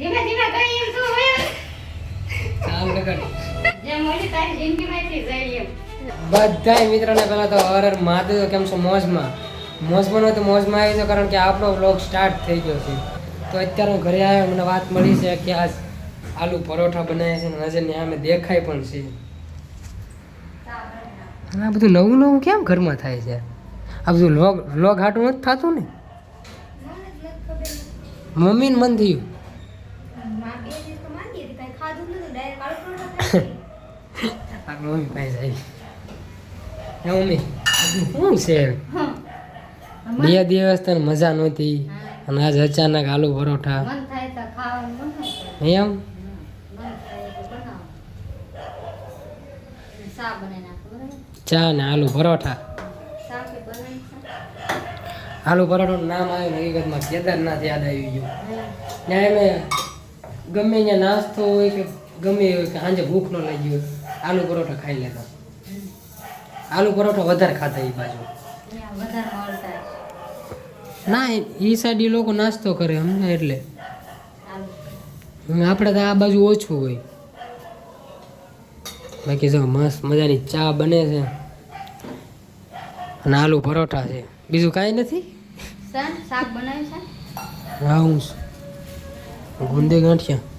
ધીમે ધીમે કઈ એમ તો હોય ચાલ લગડ જે મોટી તારી જિંદગીમાંથી જાય એમ બધાય મિત્રોને પહેલા તો હર મહાદેવ કેમ છો મોજમાં હોય તો મોજમાં આવી જાઓ કારણ કે આપણો વ્લોગ સ્ટાર્ટ થઈ ગયો છે તો અત્યારે હું ઘરે આવ્યો મને વાત મળી છે કે આજ આલુ પરોઠા બનાવ્યા છે અને નજરની સામે દેખાય પણ છે અને આ બધું નવું નવું કેમ ઘરમાં થાય છે આ બધું વ્લોગ હાટું નથી થતું ને મમ્મીને મન થયું મમ્મી પાસે આવી મમ્મી શું છે બે દિવસ તને મજા નહોતી અને આજ અચાનક આલુ પરોઠા મન થાય તો ખાવાનું મન થાય એમ મન થાય તો બનાવો સા બનાવી નાખો બરાબર ચા ને આલુ પરોઠા સા કે બનાવી આલુ પરોઠાનું નામ આવ્યું હકીકતમાં કેદારનાથ યાદ આવી ગયું ત્યાં અમે ગમે ત્યાં નાસ્તો હોય કે ગમે હોય કે સાંજે ભૂખ ન લાગી હોય આલુ પરોઠા ખાઈ લેતા આલુ પરોઠા વધારે ખાતા એ બાજુ વધારે મળતા ના એ સાઈડ એ લોકો નાસ્તો કરે અમને એટલે આલુ આપણે તો આ બાજુ ઓછું હોય બાકી જો મસ્ત મજાની ચા બને છે અને આલુ પરોઠા છે બીજું કાંઈ નથી શાક બનાવ્યું છે હા હું ગુંદે ગાંઠિયા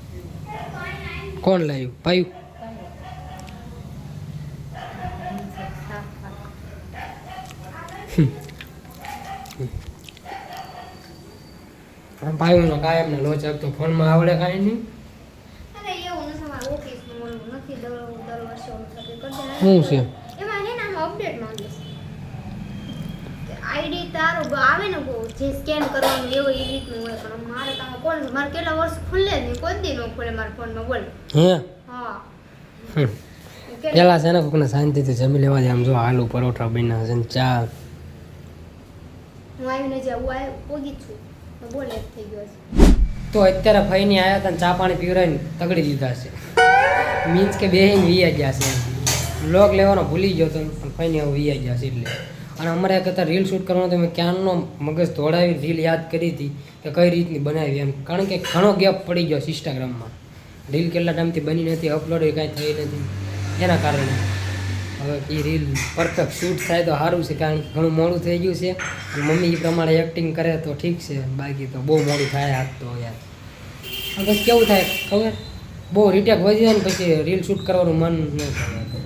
કોણ લાવ્યું પાયું પાયું કાયમ ને લોચક તો ફોનમાં આવડે કાંઈ નહીં અરે એવું નથી મારું ઓફિસનું નથી દર વર્ષે ઓલું થતું કરી શું છે એમાં હે ને આમાં અપડેટ માંગે છે આઈડી તારો આવે ને જે સ્કેન કરવાનું એવું એ રીતનું હોય પણ મારે તો કોણ મારે કેટલા વર્ષ ખુલ્લે જ નહીં કોઈ દી ન ખુલે મારા ફોનમાં બોલ હે હા પેલા છે ને કોકને શાંતિથી જમી લેવા દે આમ જો આલુ પરોઠા બન્યા છે ને ચા હું આવીને જે હું પોગી છું તો બોલે થઈ ગયો છે તો અત્યારે ફઈની આવ્યા હતા ને ચા પાણી પીવરાઈને તગડી દીધા છે મીન્સ કે બેહીને વીયા ગયા છે વ્લોગ લેવાનો ભૂલી ગયો તો પણ ફઈની હવે વીયા ગયા છે એટલે અને અમારે કહેતા રીલ શૂટ કરવાનો તો મેં ક્યાંનો મગજ દોડાવી રીલ યાદ કરી હતી કે કઈ રીતની બનાવી એમ કારણ કે ઘણો ગેપ પડી ગયો છે ઇન્સ્ટાગ્રામમાં રીલ કેટલા ટાઈમથી બની નથી અપલોડ એ કાંઈ થઈ નથી એના કારણે હવે એ રીલ પરફેક્ટ શૂટ થાય તો સારું છે કારણ કે ઘણું મોડું થઈ ગયું છે અને મમ્મી એ પ્રમાણે એક્ટિંગ કરે તો ઠીક છે બાકી તો બહુ મોડું થાય હાથ તો યાર પછી કેવું થાય ખબર બહુ રીટેક વધી જાય ને પછી રીલ શૂટ કરવાનું મન ન થાય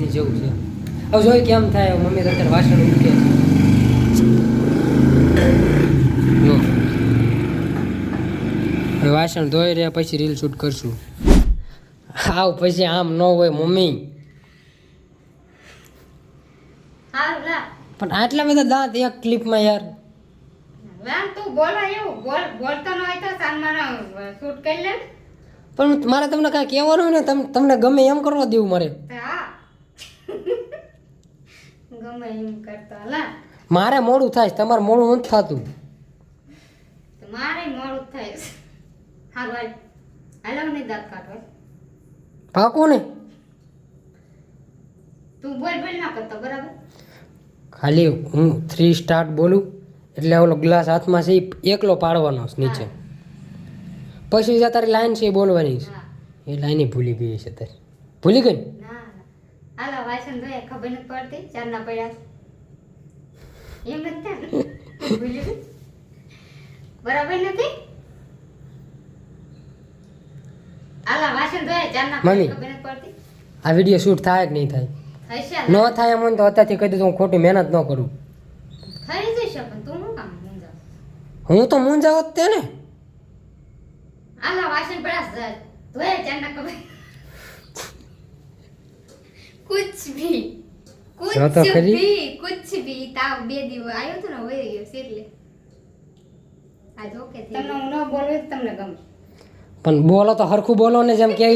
એ જેવું છે હવે જોઈ કેમ થાય મમ્મી તો અત્યારે વાસણ મૂકે છે જો હવે વાસણ ધોઈ રહ્યા પછી રીલ શૂટ કરશું આવ પછી આમ ન હોય મમ્મી હારું લા પણ આટલા બધા દાંત એક ક્લિપમાં યાર વેમ તું બોલવા એવું બોલતો ન હોય તો સાનમાનો શૂટ કરી લે પણ મારે તમને કાંઈ કહેવાનું હોય ને તમને ગમે એમ કરવા દેવું મારે હા ગમે એમ કરતા લા મારે મોડું થાય છે, તમારે મોડું નથી થતું તો મારે મોડું થાય છે હારું હાલો નહીં દાંત કાઢવા પાકું ને તું બોલ ના કરતો બરાબર ખાલી હું 3 સ્ટાર્ટ બોલું એટલે ઓલો ગ્લાસ હાથમાં છે ઈ એકલો પાડવાનો છે નીચે પછી જે તારી લાઈન છે એ બોલવાની છે હા એ લાઈન ભૂલી ગઈ છે તારી ભૂલી ગઈ ને? ના હાલો વાસણ ધોયા ખબર નથી પડતી ચારના પડ્યા એમ નથી થાય ને? ભૂલી ગઈ બરાબર નથી હાલો વાસણ ધોયા ચારના મમ્મી. ખબર નથી પડતી આ વિડીયો શૂટ થાય કે નહીં થાય થશે ન થાય એમ હોય ને તો અત્યારથી કહી દઉં હું ખોટી મહેનત ન કરું થઈ જશે પણ તું શું કામ મૂંઝાવ હું તો મૂંઝાવત તે ને હાલો વાસણ પડ્યા ધોયા ચારના ખબર कुछ भी જો તો ખરી. कुछ भी તાવ બે દિવસ આવ્યો તો ને વહી ગયો છે એટલે આ જો કે તમને હું ન બોલવું તમને ગમે પણ બોલો તો હરખું બોલો ને જેમ કે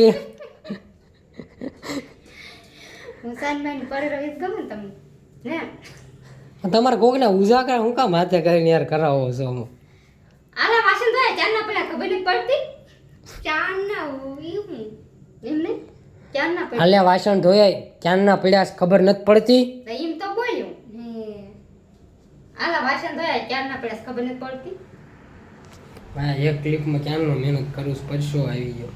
હું સાનમાન પડી રહી ગમે ને તમને ને તમારે કોકને ઉજાગર હું કામ હાથે કરીને યાર કરાવો છો આલા વાસણ ધોયા ચારના પડ્યા ખબર નથી પડતી ચારના ઈ હું એમ ને ચારના પડ્યા આલ્યા વાસણ ધોયા ક્યાંના પડ્યા છે ખબર નથી પડતી એમ તો બોલ્યું આલા વાસણ ધોયા ચારના પડ્યા ખબર નથી પડતી હા એક ક્લિપમાં ક્યારનો મહેનત કરું છું, પરસો આવી ગયો.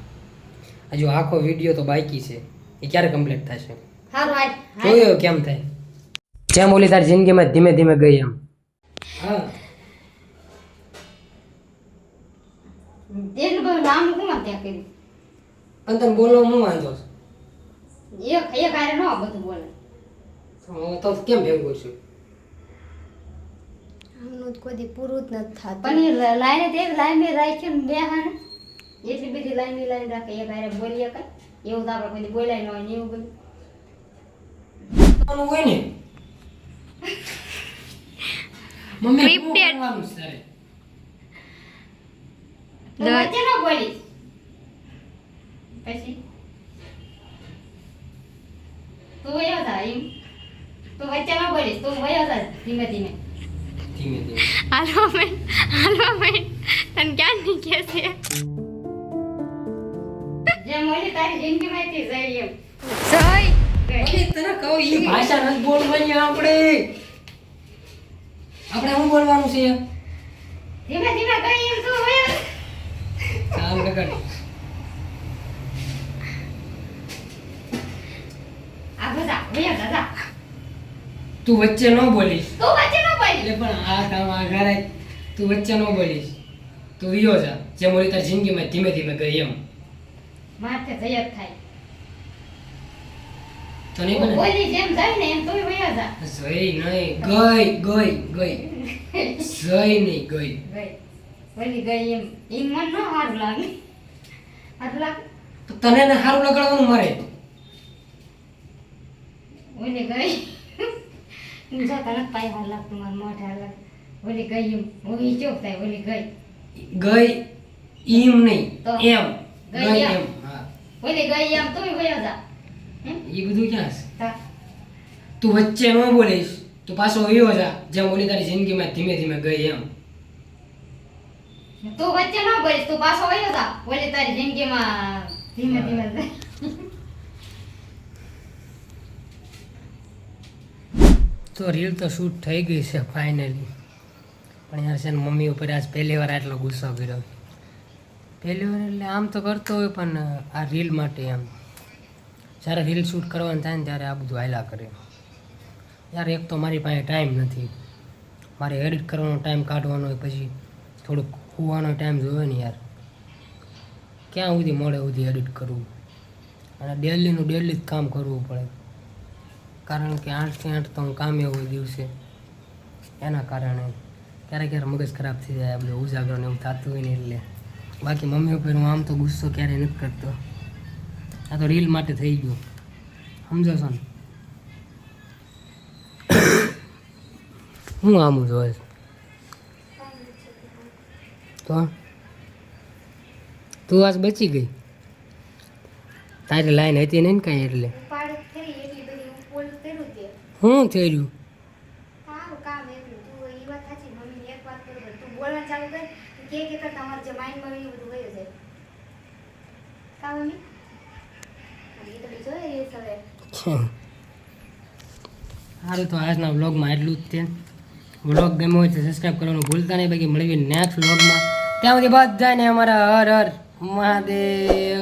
હજુ આખો વિડીયો તો બાકી છે, એ ક્યારે કમ્પ્લીટ થશે? હારું હાલ જોયો કેમ થાય. જેમ ઓલી તારી જિંદગીમાં ધીમે ધીમે ગઈ એમ. હા એટલું બધું લાંબુ કોમાં ત્યાં કર્યું? અને તને બોલો હું વાંધો છે? એક હારે ન બધું બોલે. તો કેમ ભેગું છું? આમનું કોઈ દી પૂરું જ નથી થતું. પણ એ લાઈને તે લાઈન બે રાખીને બે હાને એટલી બધી લાઈન રાખે એક હારે બોલીએ કઈ એવું તો આપણે કોઈ દી બોલાય ન હોય ને એવું બધું હોય ને મમ્મી શું કરવાનું છે તારે? તો વચ્ચે ન બોલીશ પછી તું વયો જા એમ તું વચ્ચે ન બોલીશ તું વયો જા ધીમે ધીમે ધીમે ધીમે. હાલો મેં તને ક્યાં નહીં કે છે જેમ ઓલી તારી જિંદગીમાં હતી જઈ એમ સહી મમ્મી તને કહું ઈ ભાષા નથી બોલવાની આપણે શું બોલવાનું છે? ધીમે ધીમે કઈ એમ તું વયો કામ લગાડ. આ બધા વયો જા તું વચ્ચે ન બોલીશ. તું વચ્ચે ન બોલી એટલે પણ આ કામ આ ઘરે તું વચ્ચે ન બોલીશ. તું વિયો જા જેમ ઓલી તારી જિંદગીમાં ધીમે ધીમે ગઈ એમ. માથે જય જ થાય તો નહીં બને? બોલી જેમ જાય ને એમ તું વયો જા જઈ નહીં ગઈ ગઈ ગઈ જઈ નહીં ગઈ. ગઈ બોલી ગઈ એમ એમ મન ન સારું લાગે સારું લાગે તો તને ને સારું લગાડવાનું મારે. બોલી ગઈ જો તને પાય હાલ લાગતું મારું મોઢે હાલ લાગે બોલી ગઈ એમ ઓલી ચોક થાય બોલી ગઈ ગઈ એમ નહીં તો? એમ ગઈ ગઈ એમ. એમ. હા બોલી ગઈ એમ તું વયો જા એ બધું ક્યાં છે? તા તું વચ્ચે ન બોલીશ. તું પાછો વિયો જા જેમ ઓલી તારી જિંદગીમાં ધીમે ધીમે ગઈ એમ. તું વચ્ચે ન બોલીશ તું પાછો વયો જા બોલી તારી જિંદગીમાં ધીમે ધીમે જાય તો રીલ તો શૂટ થઈ ગઈ છે ફાઇનલી. પણ યાર છે ને મમ્મી ઉપર આજ પહેલી વાર આટલો ગુસ્સો કર્યો. પહેલી વાર એટલે આમ તો કરતો હોય પણ આ રીલ માટે એમ જ્યારે રીલ શૂટ કરવાનું થાય ને ત્યારે આ બધું હાલ્યા કરે. યાર એક તો મારી પાસે ટાઈમ નથી, મારે એડિટ કરવાનો ટાઈમ કાઢવાનો હોય, પછી થોડુંક સુવાનો ટાઈમ જોવે ને યાર. ક્યાં સુધી મોડે સુધી એડિટ કરવું અને ડેલીનું ડેલી જ કામ કરવું પડે કારણ કે 8 થી 8 તો હું કામે હોય દિવસે. એના કારણે ક્યારેક ક્યારેક મગજ ખરાબ થઈ જાય આપણે ઉજાગરો ને એવું થતું હોય ને એટલે. બાકી મમ્મી ઉપર હું આમ તો ગુસ્સો ક્યારેય નથી કરતો. આ તો રીલ માટે થઈ ગયું, સમજો છો ને? હું આમ જોવે તો તું આજ બચી ગઈ. તારી લાઈન હતી નહીં ને કાંઈ એટલે શું થઈ રહ્યું? સારું તો આજના વ્લોગમાં એટલું જ છે. વ્લોગ ગમ્યો હોય તો સબસ્ક્રાઈબ કરવાનું ભૂલતા નહીં. બાકી મળીએ નેક્સ્ટ વ્લોગમાં. ત્યાં સુધી બધાને અમારા હર હર મહાદેવ.